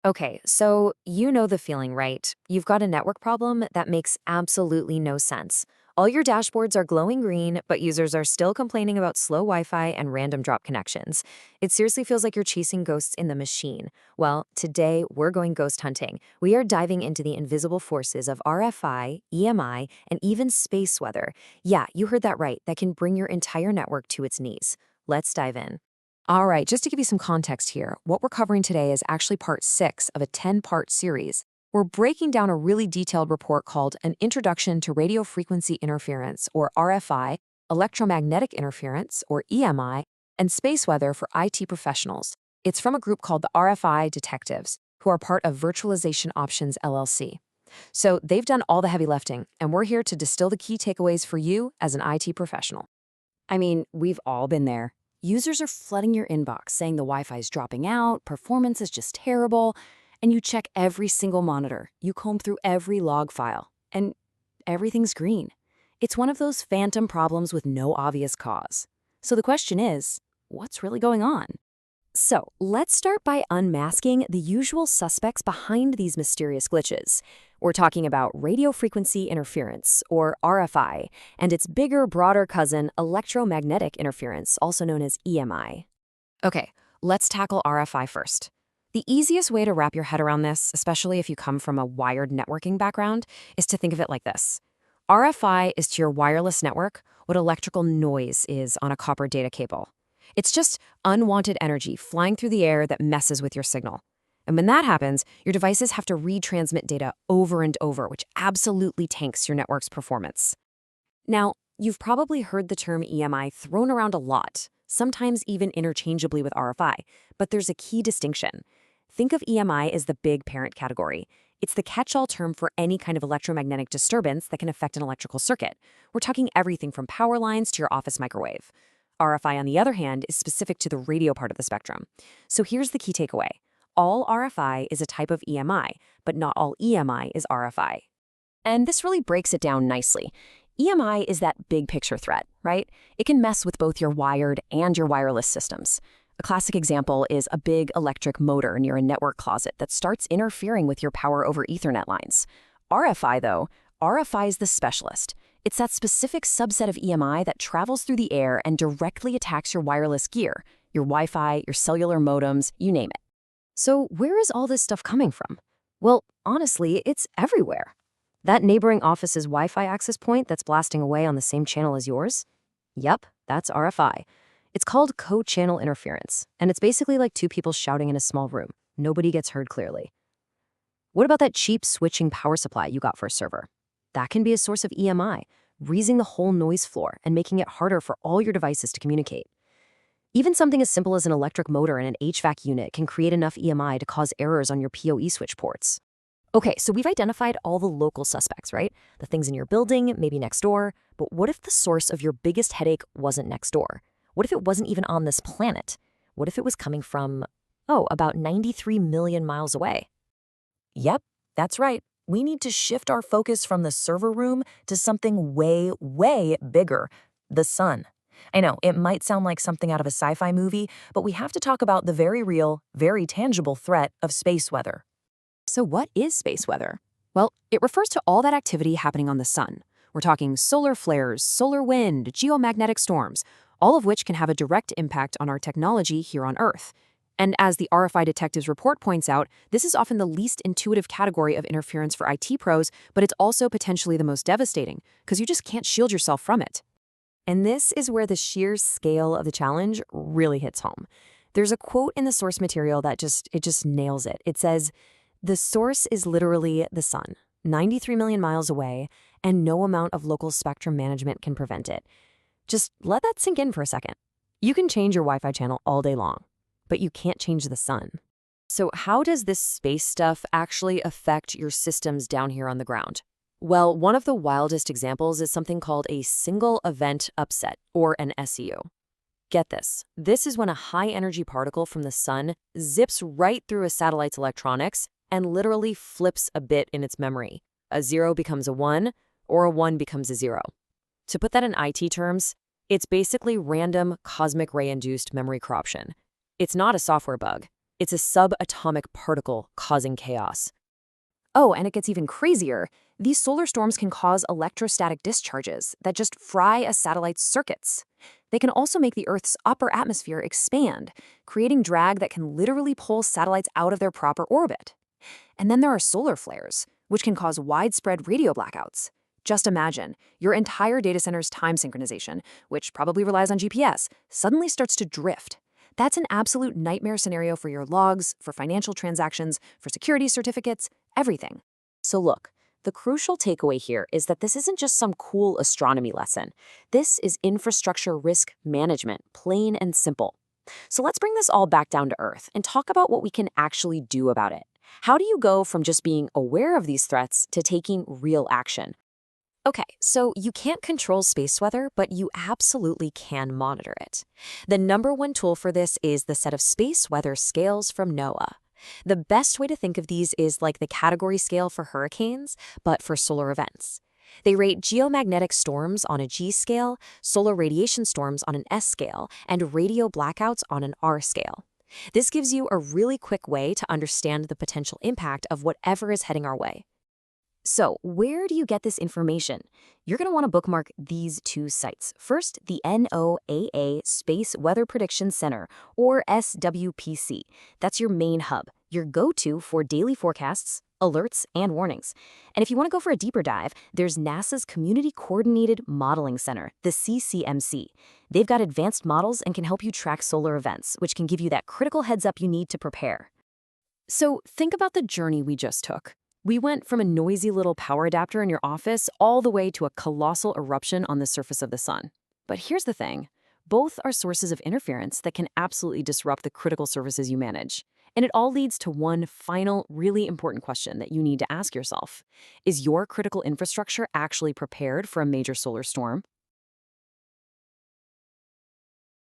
Okay, so you know the feeling, right? You've got a network problem that makes absolutely no sense. All your dashboards are glowing green, but users are still complaining about slow Wi Fi and random drop connections. It seriously feels like you're chasing ghosts in the machine. Well, today we're going ghost hunting. We are diving into the invisible forces of RFI, EMI, and even space weather. Yeah, you heard that right. That can bring your entire network to its knees. Let's dive in. All right, just to give you some context here, what we're covering today is actually part 6 of a 10-part series. We're breaking down a really detailed report called An Introduction to Radio Frequency Interference, or RFI, Electromagnetic Interference, or EMI, and Space Weather for IT Professionals. It's from a group called the RFI Detectives, who are part of Virtualization Options LLC. So they've done all the heavy lifting, and we're here to distill the key takeaways for you as an IT professional. I mean, we've all been there. Users are flooding your inbox saying the Wi-Fi is dropping out, performance is just terrible, and you check every single monitor. You comb through every log file, and everything's green. It's one of those phantom problems with no obvious cause. So the question is, what's really going on? So let's start by unmasking the usual suspects behind these mysterious glitches. We're talking about radio frequency interference, or RFI, and its bigger, broader cousin, electromagnetic interference, also known as EMI. Okay, let's tackle RFI first. The easiest way to wrap your head around this, especially if you come from a wired networking background, is to think of it like this. RFI is to your wireless network what electrical noise is on a copper data cable. It's just unwanted energy flying through the air that messes with your signal. And when that happens, your devices have to retransmit data over and over, which absolutely tanks your network's performance. Now, you've probably heard the term EMI thrown around a lot, sometimes even interchangeably with RFI, but there's a key distinction. Think of EMI as the big parent category. It's the catch-all term for any kind of electromagnetic disturbance that can affect an electrical circuit. We're talking everything from power lines to your office microwave. RFI, on the other hand, is specific to the radio part of the spectrum. So here's the key takeaway. All RFI is a type of EMI, but not all EMI is RFI. And this really breaks it down nicely. EMI is that big picture threat, right? It can mess with both your wired and your wireless systems. A classic example is a big electric motor near a network closet that starts interfering with your power over Ethernet lines. RFI, though, RFI is the specialist. It's that specific subset of EMI that travels through the air and directly attacks your wireless gear, your Wi-Fi, your cellular modems, you name it. So where is all this stuff coming from? Well, honestly, it's everywhere. That neighboring office's Wi-Fi access point that's blasting away on the same channel as yours? Yep, that's RFI. It's called co-channel interference, and it's basically like two people shouting in a small room. Nobody gets heard clearly. What about that cheap switching power supply you got for a server? That can be a source of EMI, raising the whole noise floor and making it harder for all your devices to communicate. Even something as simple as an electric motor in an HVAC unit can create enough EMI to cause errors on your PoE switch ports. Okay, so we've identified all the local suspects, right? The things in your building, maybe next door. But what if the source of your biggest headache wasn't next door? What if it wasn't even on this planet? What if it was coming from, about 93 million miles away? Yep, that's right. We need to shift our focus from the server room to something way, way bigger, the sun. I know, it might sound like something out of a sci-fi movie, but we have to talk about the very real, very tangible threat of space weather. So what is space weather? Well, it refers to all that activity happening on the sun. We're talking solar flares, solar wind, geomagnetic storms, all of which can have a direct impact on our technology here on Earth. And as the RFI Detectives report points out, this is often the least intuitive category of interference for IT pros, but it's also potentially the most devastating, because you just can't shield yourself from it. And this is where the sheer scale of the challenge really hits home. There's a quote in the source material that just nails it. It says, "The source is literally the sun, 93 million miles away, and no amount of local spectrum management can prevent it." Just let that sink in for a second. You can change your Wi-Fi channel all day long, but you can't change the sun. So how does this space stuff actually affect your systems down here on the ground? Well, one of the wildest examples is something called a single event upset, or an SEU. Get this. This is when a high-energy particle from the sun zips right through a satellite's electronics and literally flips a bit in its memory. A 0 becomes a 1, or a 1 becomes a 0. To put that in IT terms, it's basically random cosmic ray-induced memory corruption. It's not a software bug. It's a subatomic particle causing chaos. Oh, and it gets even crazier. These solar storms can cause electrostatic discharges that just fry a satellite's circuits. They can also make the Earth's upper atmosphere expand, creating drag that can literally pull satellites out of their proper orbit. And then there are solar flares, which can cause widespread radio blackouts. Just imagine, your entire data center's time synchronization, which probably relies on GPS, suddenly starts to drift. That's an absolute nightmare scenario for your logs, for financial transactions, for security certificates, everything. So look, the crucial takeaway here is that this isn't just some cool astronomy lesson. This is infrastructure risk management, plain and simple. So let's bring this all back down to earth and talk about what we can actually do about it. How do you go from just being aware of these threats to taking real action? Okay, so you can't control space weather, but you absolutely can monitor it. The number one tool for this is the set of space weather scales from NOAA. The best way to think of these is like the category scale for hurricanes, but for solar events. They rate geomagnetic storms on a G scale, solar radiation storms on an S scale, and radio blackouts on an R scale. This gives you a really quick way to understand the potential impact of whatever is heading our way. So, where do you get this information? You're going to want to bookmark these two sites. First, the NOAA Space Weather Prediction Center, or SWPC. That's your main hub, your go-to for daily forecasts, alerts, and warnings. And if you want to go for a deeper dive, there's NASA's Community Coordinated Modeling Center, the CCMC. They've got advanced models and can help you track solar events, which can give you that critical heads up you need to prepare. So, think about the journey we just took. We went from a noisy little power adapter in your office all the way to a colossal eruption on the surface of the sun. But here's the thing. Both are sources of interference that can absolutely disrupt the critical services you manage. And it all leads to one final, really important question that you need to ask yourself. Is your critical infrastructure actually prepared for a major solar storm?